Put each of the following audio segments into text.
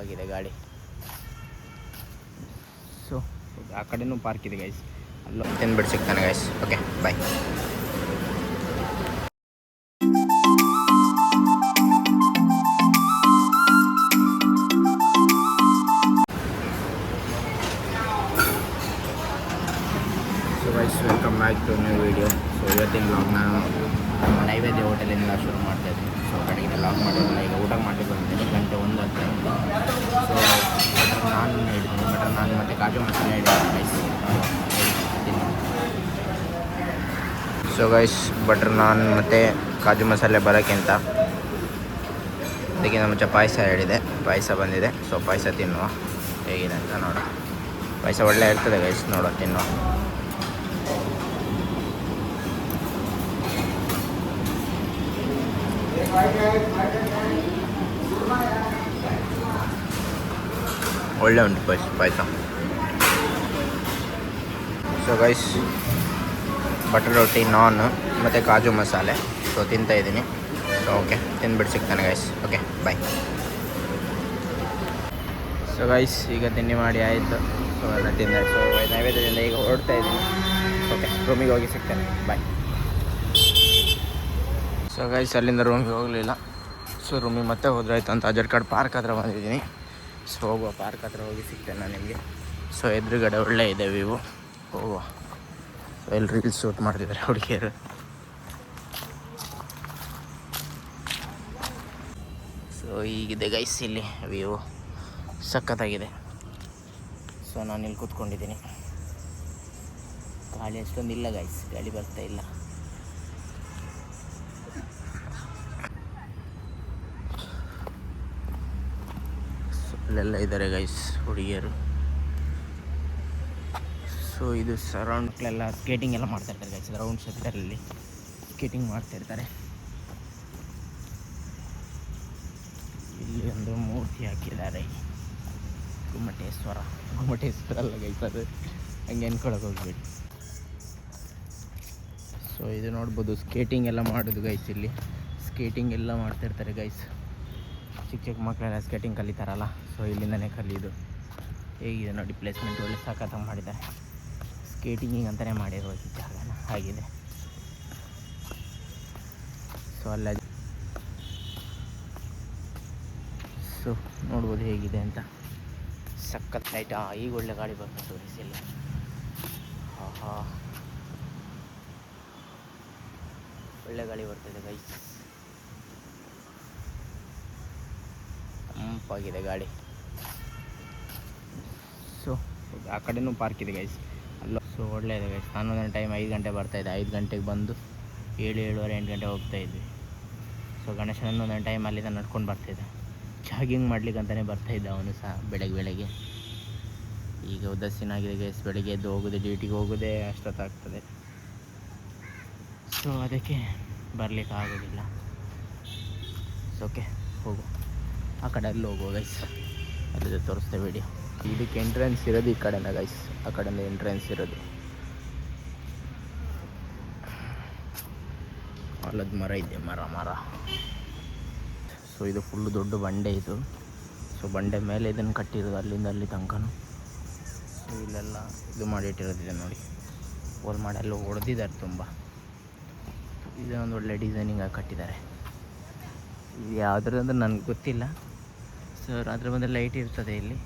ಆಗಿದೆ ಗಾಡಿ. ಸೊ ಆ ಕಡೆನೂ ಪಾರ್ಕ್ ಇದೆ ಗೈಸ್, ಅಲ್ಲೂ ತಿಂದ್ಬಿಟ್ಟು ಸಿಗ್ತಾನೆ guys. Okay bye. So guys, welcome back to new video. So ಇವತ್ತಿನ ಬ್ಲಾಗ್ ನಾನು ನಮ್ಮ ನೈವೇದ್ಯ ಹೋಟೆಲಿಂದ ಶುರು ಮಾಡ್ತಾಯಿದ್ದೀನಿ. ಸೊ ಬೆಳಗ್ಗೆ ಲಾಗ್ ಮಾಡಿಲ್ಲ, ಈಗ ಊಟ ಮಾಡಿ ಬಂದಿದ್ದೀನಿ. ಗಂಟೆ 1 ಆಗ್ತಾ ಇದೆ. ಸೊ ಬಟರ್ ನಾನ್ ಹಿಡಿದ್ದೀನಿ, ಬಟರ್ ನಾನ್ ಮತ್ತು ಕಾಜು ಮಸಾಲೆ ಹಿಡಿದ್ದೀನಿ ಗೈಸ್. ಸೊ ಗೈಸ್, ಬಟರ್ ನಾನ್ ಮತ್ತು ಕಾಜು ಮಸಾಲೆ ಬರೋಕ್ಕಿಂತ ಅದಕ್ಕಿಂತ ಮುಂಚೆ ಪಾಯಸ ಹೇಳಿದೆ, ಪಾಯಸ ಬಂದಿದೆ. ಸೊ ಪಾಯಸ ತಿನ್ನುವ, ಹೇಗಿದೆ ಅಂತ ನೋಡ. ಪಾಯಸ ಒಳ್ಳೆ ಇರ್ತದೆ ಗೈಸ್, ನೋಡೋ ತಿನ್ನುವ. ಒಳ್ಳೆ ಉಂಟು ಪಾಯಸ. ಸೊ ಗೈಸ್, ಬಟರ್ ರೋಟಿ, ನಾನ್ ಮತ್ತು ಕಾಜು ಮಸಾಲೆ ಸೊ ತಿಂತಾಯಿದ್ದೀನಿ. ಸೊ ಓಕೆ, ತಿಂದ್ಬಿಟ್ಟು ಸಿಗ್ತಾನೆ guys. Okay bye. So guys, ಈಗ ತಿಂಡಿ ಮಾಡಿ ಆಯಿತು. ಸೊ ಎಲ್ಲ ತಿಂದೆ. ಸೊ ನೈವೇದ್ಯದಿಂದ ಈಗ ಹೊರಡ್ತಾ ಇದ್ದೀನಿ. ಓಕೆ, ರೂಮಿಗೆ ಹೋಗಿ ಸಿಗ್ತೇನೆ. ಬಾಯ್. ಸೊ ಗೈಸ್, ಅಲ್ಲಿಂದ ರೂಮಿಗೆ ಹೋಗಲಿಲ್ಲ. ಸೊ ರೂಮಿಗೆ ಮತ್ತೆ ಹೋದ್ರಾಯ್ತು ಅಂತ ಅಜರ್ಕಾಡ್ ಪಾರ್ಕ್ ಹತ್ರ ಬಂದಿದ್ದೀನಿ. ಸೊ ಹೋಗುವ, ಪಾರ್ಕ್ ಹತ್ರ ಹೋಗಿ ಸಿಗ್ತೇನೆ ನಾನು ನಿಮಗೆ. ಸೊ ಎದುರುಗಡೆ ಒಳ್ಳೆ ಇದೆ ವ್ಯೂ, ಹೋಗುವ. ಸೊ ಎಲ್ಲಿ ರೀಲ್ಸ್ ಶೂಟ್ ಮಾಡ್ತಿದ್ದಾರೆ ಹುಡುಗಿಯರು. ಸೊ ಹೀಗಿದೆ ಗೈಸ್, ಇಲ್ಲಿ ವ್ಯೂ ಸಖತ್ತಾಗಿದೆ. ಸೊ ನಾನಿಲ್ಲಿ ಕೂತ್ಕೊಂಡಿದ್ದೀನಿ. ಗಾಳಿ ಅಷ್ಟೊಂದು ಇಲ್ಲ ಗೈಸ್, ಗಾಳಿ ಬರ್ತಾ ಇಲ್ಲ. ಅಲ್ಲೆಲ್ಲ ಇದ್ದಾರೆ ಗೈಸ್ ಹುಡುಗಿಯರು. ಸೊ ಇದು ಸರೌಂಡ್ಗಳೆಲ್ಲ ಸ್ಕೇಟಿಂಗ್ ಎಲ್ಲ ಮಾಡ್ತಾಯಿರ್ತಾರೆ ಗೈಸ್. ರೌಂಡ್ ಸೆಕ್ಟರಲ್ಲಿ ಸ್ಕೇಟಿಂಗ್ ಮಾಡ್ತಾಯಿರ್ತಾರೆ. ಇಲ್ಲಿ ಒಂದು ಮೂರ್ತಿ ಹಾಕಿದ್ದಾರೆ, ಗುಮ್ಮಟೇಶ್ವರ ಅಲ್ಲ ಗೈಸ್, ಅದು ಹಂಗೆ ಅನ್ಕೊಳಕ್ಕೆ ಹೋಗ್ಬೇಡಿ. ಸೊ ಇದು ನೋಡ್ಬೋದು, ಸ್ಕೇಟಿಂಗ್ ಎಲ್ಲ ಮಾಡೋದು ಗೈಸ್. ಇಲ್ಲಿ ಸ್ಕೇಟಿಂಗ್ ಎಲ್ಲ ಮಾಡ್ತಾಯಿರ್ತಾರೆ ಗೈಸ್. ಚಿಕ್ಕ ಚಿಕ್ಕ ಮಕ್ಕಳೆಲ್ಲ ಸ್ಕೇಟಿಂಗ್ ಕಲಿತಾರಲ್ಲ, ಸೊ ಇಲ್ಲಿಂದನೇ ಕಲಿಯೋದು. ಹೇಗಿದೆ ನೋಡಿ ಪ್ಲೇಸ್ಮೆಂಟ್, ಒಳ್ಳೆ ಸಖತ್ತಾಗಿ ಮಾಡಿದ್ದಾರೆ. ಸ್ಕೇಟಿಂಗಿಗೆ ಅಂತಲೇ ಮಾಡಿರೋದು ಈ ಜಾಗನ, ಆಗಿದೆ. ಸೊ ಅಲ್ಲ, ಸೊ ನೋಡ್ಬೋದು ಹೇಗಿದೆ ಅಂತ. ಸಖತ್ ಲೈಟ್. ಈಗ ಒಳ್ಳೆ ಗಾಳಿ ಬರ್ತದೆ ತೋರಿಸಿಲ್ಲ. ಆಹಾ, ಒಳ್ಳೆ ಗಾಳಿ ಬರ್ತಾಯಿದೆ ಗೈಸ್, ತಂಪಾಗಿದೆ ಗಾಳಿ. ಸೊ ಆ ಕಡೆನೂ ಪಾರ್ಕ್ ಇದೆ ಗೈಸ್, ಅಲ್ಲ. ಸೊ ಒಳ್ಳೆ ಇದೆ ಗೈಸ್. ನಾನು ಒಂದೊಂದು ಟೈಮ್ 5 ಗಂಟೆ ಬರ್ತಾಯಿದ್ದೆ, 5 ಗಂಟೆಗೆ ಬಂದು 7, 7:30, 8 ಗಂಟೆ ಹೋಗ್ತಾಯಿದ್ವಿ. ಸೊ ಗಣೇಶನನ್ನು ಒಂದೊಂದು ಟೈಮ್ ಅಲ್ಲಿಂದ ನಡ್ಕೊಂಡು ಬರ್ತಾಯಿದ್ದೆ. ಜಾಗಿಂಗ್ ಮಾಡ್ಲಿಕ್ಕೆ ಅಂತಲೇ ಬರ್ತಾಯಿದ್ದ ಅವನು ಸಹ ಬೆಳಗ್ಗೆ. ಈಗ ಉದಾಸೀನಾಗಿದೆ ಗೈಸ್, ಬೆಳಗ್ಗೆ ಎದ್ದು ಹೋಗೋದೆ, ಡ್ಯೂಟಿಗೆ ಹೋಗೋದೇ ಅಷ್ಟೊತ್ತಾಗ್ತದೆ. ಸೊ ಅದಕ್ಕೆ ಬರಲಿಕ್ಕೆ ಆಗೋದಿಲ್ಲ. ಸೊ ಓಕೆ, ಹೋಗು, ಆ ಕಡೆ ಅಲ್ಲಿ ಹೋಗುವ ಗೈಸ್, ಅಲ್ಲಿದೆ ತೋರಿಸ್ತೇವೆ ವಿಡಿಯೋ. ಇದಕ್ಕೆ ಎಂಟ್ರೆನ್ಸ್ ಇರೋದು ಈ ಕಡೆಯಿಂದ ಗೈಸ್, ಆ ಕಡೆಯಿಂದ ಎಂಟ್ರೆನ್ಸ್ ಇರೋದು. ಆಲದ ಮರ ಇದೆ, ಮರ. ಸೊ ಇದು ಫುಲ್ಲು ದೊಡ್ಡ ಬಂಡೆ ಇದು. ಸೊ ಬಂಡೆ ಮೇಲೆ ಇದನ್ನು ಕಟ್ಟಿರೋದು, ಅಲ್ಲಿಂದ ಅಲ್ಲಿ ತನಕನೂ. ಸೊ ಇಲ್ಲೆಲ್ಲ ಇದು ಮಾಡಿಟ್ಟಿರೋದಿದೆ ನೋಡಿ, ಹೋಲ್ ಮಾಡಿ ಎಲ್ಲ ಹೊಡೆದಿದ್ದಾರೆ ತುಂಬ. ಇದೊಂದು ಒಳ್ಳೆ ಡಿಸೈನಿಂಗಾಗಿ ಕಟ್ಟಿದ್ದಾರೆ. ಇದು ಯಾವುದ್ರಂದ್ರೆ ನನಗೆ ಗೊತ್ತಿಲ್ಲ. ಸೊ ಅದ್ರ ಬಂದರೆ ಲೈಟ್ ಇರ್ತದೆ ಇಲ್ಲಿ.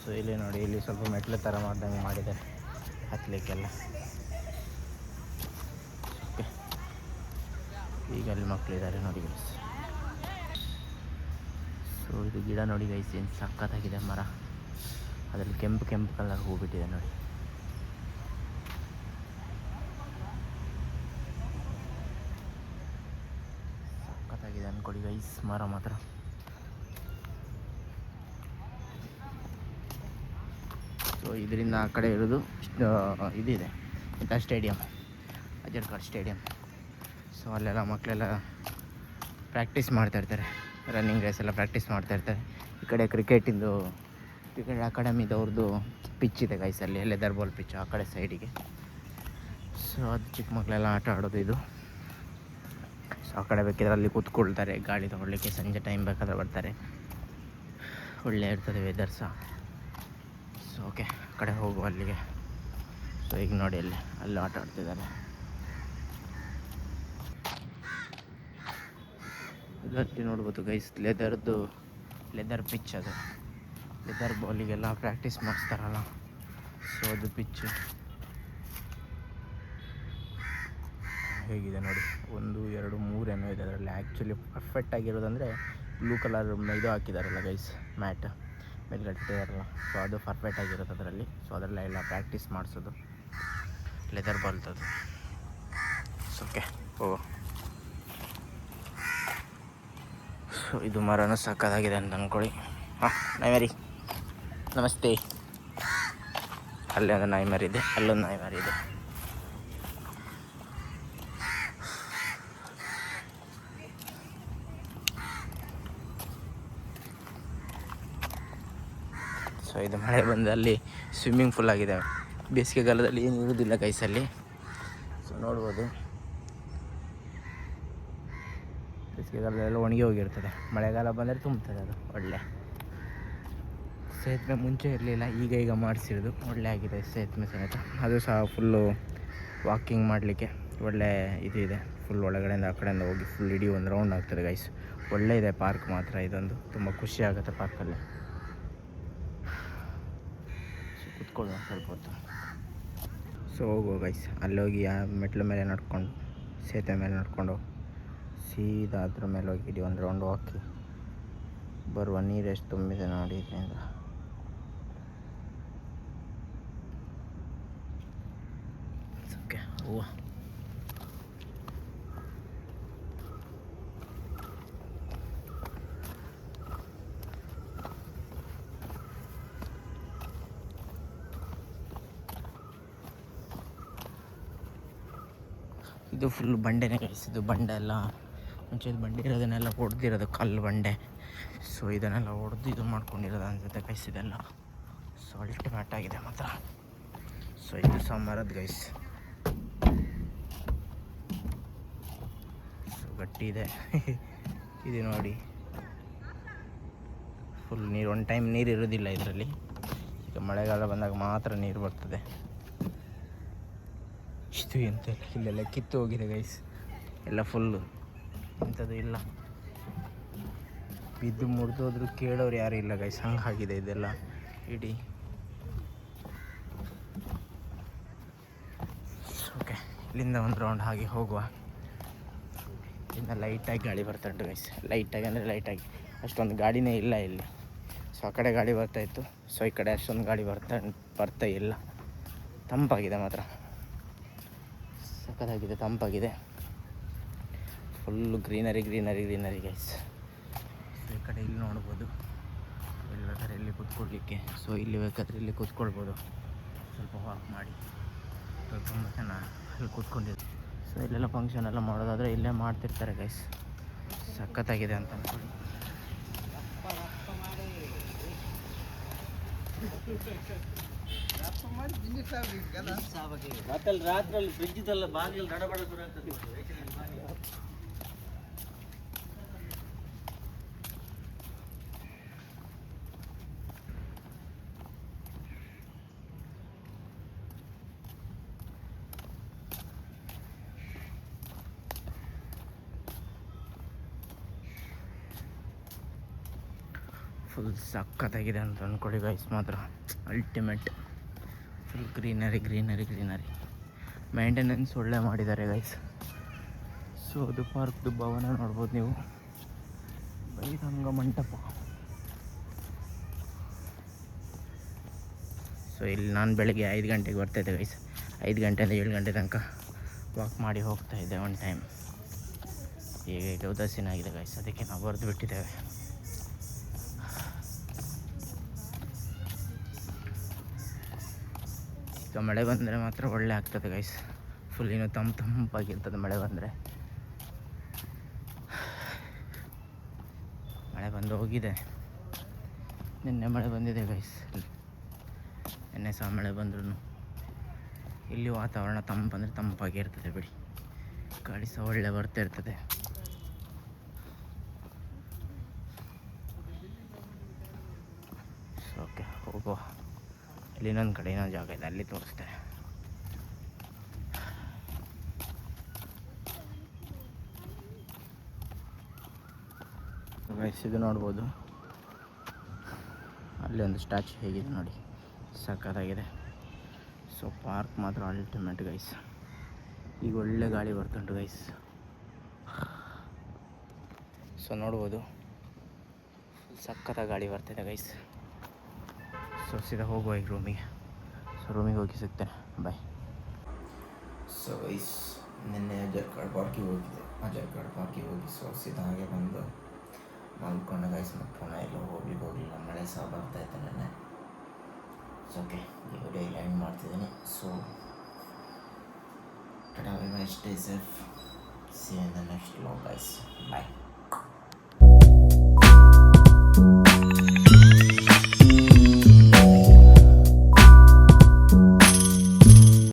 ಸೊ ಇಲ್ಲಿ ನೋಡಿ, ಇಲ್ಲಿ ಸ್ವಲ್ಪ ಮೆಟ್ಲು ಥರ ಮಾಡ್ದಂಗೆ ಮಾಡಿದ್ದಾರೆ ಹತ್ತಲಿಕ್ಕೆಲ್ಲ. ಓಕೆ, ಈಗ ಅಲ್ಲಿ ಮಕ್ಕಳಿದ್ದಾರೆ ನೋಡಿ ಗೈಸ್. ಸೊ ಇದು ಗಿಡ ನೋಡಿ ಗೈಸ್, ಏನು ಸಖತ್ತಾಗಿದೆ ಮರ. ಅದರಲ್ಲಿ ಕೆಂಪು ಕಲರ್ ಹೂ ಬಿಟ್ಟಿದೆ ನೋಡಿ. ಸಖತ್ತಾಗಿದೆ ಅಂದ್ಕೊಡಿ ಗೈಸ್, ಮರ ಮಾತ್ರ. ಸೊ ಇದರಿಂದ ಆ ಕಡೆ ಇರೋದು ಇದಿದೆ ಇಂಥ ಸ್ಟೇಡಿಯಮ್, ಅಜರ್ಕಾಡ್ ಸ್ಟೇಡಿಯಮ್. ಸೊ ಅಲ್ಲೆಲ್ಲ ಮಕ್ಕಳೆಲ್ಲ ಪ್ರಾಕ್ಟೀಸ್ ಮಾಡ್ತಾಯಿರ್ತಾರೆ, ರನ್ನಿಂಗ್ ರೇಸ್ ಎಲ್ಲ ಪ್ರಾಕ್ಟೀಸ್ ಮಾಡ್ತಾಯಿರ್ತಾರೆ. ಈ ಕಡೆ ಕ್ರಿಕೆಟಿಂದು ಕ್ರಿಕೆಟ್ ಅಕಾಡೆಮಿದವ್ರದ್ದು ಪಿಚ್ ಇದೆ ಗೈಸಲ್ಲಿ, ಲೆದರ್ ಬಾಲ್ ಪಿಚ್ ಆ ಕಡೆ ಸೈಡಿಗೆ. ಸೊ ಅದು ಚಿಕ್ಕ ಮಕ್ಕಳೆಲ್ಲ ಆಟ ಆಡೋದು ಇದು. ಸೊ ಆ ಕಡೆ ಬೇಕಿದ್ರೆ ಅಲ್ಲಿ ಕೂತ್ಕೊಳ್ತಾರೆ, ಗಾಳಿ ತೊಗೊಳ್ಲಿಕ್ಕೆ. ಸಂಜೆ ಟೈಮ್ ಬೇಕಾದ್ರೆ ಬರ್ತಾರೆ. ಒಳ್ಳೆ ಇರ್ತದೆ ವೆದರ್ ಸಹ. ಸೊ ಓಕೆ, ಆ ಕಡೆ ಹೋಗುವ ಅಲ್ಲಿಗೆ. ಸೊ ಈಗ ನೋಡಿ ಅಲ್ಲಿ ಆಟ ಆಡ್ತಿದ್ದಾರೆ. ಇದರಲ್ಲಿ ನೋಡ್ಬೋದು ಗೈಸ್, ಲೆದರ್ ಪಿಚ್. ಅದು ಲೆದರ್ ಬಾಲಿಗೆಲ್ಲ ಪ್ರಾಕ್ಟೀಸ್ ಮಾಡಿಸ್ತಾರಲ್ಲ, ಸೊ ಅದು ಪಿಚ್ಚು ಹೇಗಿದೆ ನೋಡಿ. 1 2 3 ಏನೋ ಇದೆ ಅದರಲ್ಲಿ. ಆ್ಯಕ್ಚುಲಿ ಪರ್ಫೆಕ್ಟ್ ಆಗಿರೋದಂದರೆ ಬ್ಲೂ ಕಲರ್ ಇದು ಹಾಕಿದಾರಲ್ಲ ಗೈಸ್, ಮ್ಯಾಟ್ ಮೇಲ್ಗಡೆ ಇಟ್ಟಿದಾರಲ್ಲ, ಸೊ ಅದು ಪರ್ಫೆಕ್ಟ್ ಆಗಿರೋದು ಅದರಲ್ಲಿ. ಸೊ ಅದರಲ್ಲೆಲ್ಲ ಪ್ರಾಕ್ಟೀಸ್ ಮಾಡಿಸೋದು ಲೆದರ್ ಬಾಲ್ತದು. ಸೊ ಓಕೆ ಹೋಗೋ. ಸೊ ಇದು ಮರನೂ ಸಕ್ಕತ್ತಾಗಿದೆ ಅಂತ ಅಂದ್ಕೊಳ್ಳಿ. ಹಾಂ, ನಾಯಿ ನಮಸ್ತೆ. ಅಲ್ಲೇ ಒಂದು ನಾಯಿ ಮರಿ ಇದೆ, ಅಲ್ಲೊಂದು ನಾಯಿ ಮರಿ ಇದೆ. ಸೊ ಇದು ಮಳೆ ಬಂದು ಅಲ್ಲಿ ಸ್ವಿಮ್ಮಿಂಗ್ ಫೂಲ್ ಆಗಿದೆ. ಬೇಸಿಗೆಗಾಲದಲ್ಲಿ ಏನು ಇರೋದಿಲ್ಲ ಗೈಸಲ್ಲಿ. ಸೊ ನೋಡ್ಬೋದು, ಬೇಸಿಗೆಗಾಲದಲ್ಲೆಲ್ಲ ಒಣಗಿ ಹೋಗಿರ್ತದೆ, ಮಳೆಗಾಲ ಬಂದರೆ ತುಂಬ್ತದೆ ಅದು. ಒಳ್ಳೆ ಸೇತುವೆ ಮುಂಚೆ ಇರಲಿಲ್ಲ, ಈಗ ಮಾಡಿಸಿರೋದು. ಒಳ್ಳೆ ಆಗಿದೆ ಸೇತುವೆ ಸಮೇತ. ಅದು ಸಹ ಫುಲ್ಲು ವಾಕಿಂಗ್ ಮಾಡಲಿಕ್ಕೆ ಒಳ್ಳೆ ಇದು ಇದೆ. ಫುಲ್ ಒಳಗಡೆಯಿಂದ ಆ ಕಡೆಯಿಂದ ಹೋಗಿ ಫುಲ್ ಇಡೀ ಒಂದು ರೌಂಡ್ ಆಗ್ತದೆ ಗೈಸ್. ಒಳ್ಳೆ ಇದೆ ಪಾರ್ಕ್ ಮಾತ್ರ ಇದೊಂದು. ತುಂಬ ಖುಷಿ ಆಗುತ್ತೆ ಪಾರ್ಕಲ್ಲಿ. ಸೊ ಕುತ್ಕೊಳ್ಳುವ ಸ್ವಲ್ಪ ಹೊತ್ತು. ಸೊ ಹೋಗುವ ಗೈಸ್, ಅಲ್ಲೋಗಿ ಆ ಮೆಟ್ಲ ಮೇಲೆ ನಡ್ಕೊಂಡು, ಸೇತುವೆ ಮೇಲೆ ನಡ್ಕೊಂಡು ಸೀದಾ ಅದ್ರ ಮೇಲೆ ಹೋಗಿ ಇಡೀ ಒಂದು ರೌಂಡ್ ಹಾಕಿ ಬರುವ. ನೀರು ಎಷ್ಟು ತುಂಬಿದೆ ನೋಡಿ ಇದರಿಂದ. ಓಕೆ ಹೂವು. ಇದು ಫುಲ್ ಬಂಡೆನೇ ಕಳಿಸಿದ್ದು. ಬಂಡೆ ಎಲ್ಲ ಮುಂಚೆ ಬಂಡೆ ಇರೋದನ್ನೆಲ್ಲ ಹೊಡೆದಿರೋದು, ಕಲ್ಲು ಬಂಡೆ. ಸೊ ಇದನ್ನೆಲ್ಲ ಹೊಡೆದು ಇದು ಮಾಡ್ಕೊಂಡಿರೋದು ಅನ್ಸುತ್ತೆ ಗೈಸ್ ಇದೆಲ್ಲ. ಸೊ ಅಲ್ಟಿಮೇಟ್ ಆಗಿದೆ ಮಾತ್ರ. ಸೊ ಇದು ಸಹ ಮರದ ಗೈಸ್. ಸೊ ಗಟ್ಟಿ ಇದೆ ಇದು ನೋಡಿ. ಫುಲ್ ನೀರು, ಒಂದು ಟೈಮ್ ನೀರು ಇರೋದಿಲ್ಲ ಇದರಲ್ಲಿ. ಈಗ ಮಳೆಗಾಲ ಬಂದಾಗ ಮಾತ್ರ ನೀರು ಬರ್ತದೆ. ಇಷ್ಟು ಎಂತ ಇಲ್ಲೆಲ್ಲ ಕಿತ್ತು ಹೋಗಿದೆ ಗೈಸ್ ಎಲ್ಲ ಫುಲ್ಲು. ಇಂಥದ್ದು ಇಲ್ಲ, ಬಿದ್ದು ಮುರಿದೋದ್ರೂ ಕೇಳೋರು ಯಾರು ಇಲ್ಲ ಗೈಸ್, ಹಂಗಾಗಿದೆ ಇದೆಲ್ಲ ಇಡೀ. ಓಕೆ, ಇಲ್ಲಿಂದ ಒಂದು ರೌಂಡ್ ಹಾಗೆ ಹೋಗುವ. ಇನ್ನು ಲೈಟಾಗಿ ಗಾಳಿ ಬರ್ತಾ ಉಂಟು ಗೈಸ್. ಲೈಟಾಗಿ ಅಂದರೆ ಲೈಟಾಗಿ, ಅಷ್ಟೊಂದು ಗಾಡಿನೇ ಇಲ್ಲ ಇಲ್ಲಿ. ಸೊ ಆ ಕಡೆ ಗಾಳಿ ಬರ್ತಾಯಿತ್ತು, ಸೊ ಈ ಕಡೆ ಅಷ್ಟೊಂದು ಗಾಳಿ ಬರ್ತಾ ಇಲ್ಲ. ತಂಪಾಗಿದೆ ಮಾತ್ರ, ಸಕ್ಕತ್ತಾಗಿದೆ, ತಂಪಾಗಿದೆ. Full greenery guys. ಸೊ ಈ ಕಡೆ ಇಲ್ಲಿ ನೋಡ್ಬೋದು, ಇಲ್ಲಿ ಬೇಕಾದ್ರೆ ಇಲ್ಲಿ ಕೂತ್ಕೊಳ್ಲಿಕ್ಕೆ. ಸೊ ಇಲ್ಲಿ ಬೇಕಾದ್ರೆ ಇಲ್ಲಿ ಕೂತ್ಕೊಳ್ಬೋದು, ಸ್ವಲ್ಪ ವಾಕ್ ಮಾಡಿ. ಸೊ ತುಂಬ ಚೆನ್ನಾಗಿ ಅಲ್ಲಿ ಕೂತ್ಕೊಂಡಿರ್ತೀವಿ. ಸೊ ಇಲ್ಲೆಲ್ಲ ಫಂಕ್ಷನ್ ಎಲ್ಲ ಮಾಡೋದಾದರೆ ಇಲ್ಲೇ ಮಾಡ್ತಿರ್ತಾರೆ ಗೈಸ್. ಸಖತ್ತಾಗಿದೆ ಅಂತ ಅಂದ್ಕೊಳ್ಳಿ. ರಾತ್ರಿ ಫ್ರಿಜ್ ಇದೆಲ್ಲ ಬಾಗಿಲು ನಡಬಡ ಫುಲ್ ಸಕ್ಕತ್ತಾಗಿದೆ ಅಂತ ಅಂದ್ಕೊಳ್ಳಿ ಗೈಸ್. ಮಾತ್ರ ಅಲ್ಟಿಮೇಟ್. Full greenery. ಮೇಂಟೆನೆನ್ಸ್ ಒಳ್ಳೆ ಮಾಡಿದ್ದಾರೆ ಗೈಸ್. ಸೊ ಅದು ಪಾರ್ಕ್ದು ಭವನ ನೋಡ್ಬೋದು ನೀವು, ಬೈರಂಗ ಮಂಟಪ. ಸೊ ಇಲ್ಲಿ ನಾನು ಬೆಳಗ್ಗೆ 5 ಗಂಟೆಗೆ ಬರ್ತಾಯಿದ್ದೆ ಗೈಸ್. 5 ಗಂಟೆಯಿಂದ 7 ಗಂಟೆ ತನಕ ವಾಕ್ ಮಾಡಿ ಹೋಗ್ತಾಯಿದ್ದೆ ಒಂದು ಟೈಮ್. ಈಗ ಉದಾಸೀನ ಆಗಿದೆ ಗೈಸ್, ಅದಕ್ಕೆ ನಾವು ಬರೆದು ಬಿಟ್ಟಿದ್ದೇವೆ. ಈಗ ಮಳೆ ಬಂದರೆ ಮಾತ್ರ ಒಳ್ಳೆ ಆಗ್ತದೆ ಗೈಸ್. ಫುಲ್ ಇನ್ನೂ ತಂಪಾಗಿರ್ತದೆ ಮಳೆ ಬಂದರೆ. ಮಳೆ ಬಂದು ಹೋಗಿದೆ, ನಿನ್ನೆ ಮಳೆ ಬಂದಿದೆ ಗೈಸ್. ನಿನ್ನೆ ಸಹ ಮಳೆ ಬಂದ್ರೂ ಇಲ್ಲಿ ವಾತಾವರಣ ತಂಪಂದರೆ ತಂಪಾಗಿರ್ತದೆ ಬಿಡಿ. ಗಾಳಿ ಸಹ ಒಳ್ಳೆ ಬರ್ತಾ ಇರ್ತದೆ. ಓಕೆ ಹೋಗುವ. ಅಲ್ಲಿ ಇನ್ನೊಂದು ಕಡೆ ಇನ್ನೊಂದು ಜಾಗ ಇದೆ, ಅಲ್ಲಿ ತೋರಿಸ್ತೇನೆ. ಗೈಸ್ ಇದು ನೋಡ್ಬೋದು, ಅಲ್ಲಿ ಒಂದು ಸ್ಟ್ಯಾಚು ಹೇಗಿದೆ ನೋಡಿ, ಸಖತ್ತಾಗಿದೆ. ಸೊ ಪಾರ್ಕ್ ಮಾತ್ರ ಅಲ್ಟಿಮೇಟ್ ಗೈಸ್. ಈಗ ಒಳ್ಳೆ ಗಾಳಿ ಬರ್ತುಂಟು ಗೈಸ್. ಸೊ ನೋಡ್ಬೋದು, ಸಖತ್ತಾಗಿ ಗಾಳಿ ಬರ್ತಿದೆ ಗೈಸ್. ಸೊ ಸೀದಾ ಹೋಗುವ ಈಗ ರೂಮಿಗೆ. ಸೊ ರೂಮಿಗೆ ಹೋಗಿ ಸಿಗ್ತೇನೆ, ಬಾಯ್. ಸೊ ಗೈಸ್, ನಿನ್ನೆ ಅಜರ್ಕಾಡ್ ಪಾರ್ಕಿಗೆ ಹೋಗಿದ್ದೆ. ಅಜರ್ಕಾಡ್ ಪಾರ್ಕಿಗೆ ಹೋಗಿ ಸೊ ಸೀದಾ ಹಾಗೆ ಬಂದು ಮಲ್ಕೊಂಡೆ ಗೈಸ್. ಮತ್ತು ಪುನಃ ಎಲ್ಲೋ ಹೋಗಲಿಲ್ಲ, ಮಳೆ ಸಹ ಬರ್ತಾಯಿತ್ತು ನೆನ್ನೆ. ಸೊ ಓಕೆ, ಈ ವಿಡಿಯೋ ಇಲ್ಲಿ ಎಂಡ್ ಮಾಡ್ತಿದ್ದೀನಿ. ಸೊ ಟಾಟಾ, bye bye, stay safe, see you in the next vlog guys, bye.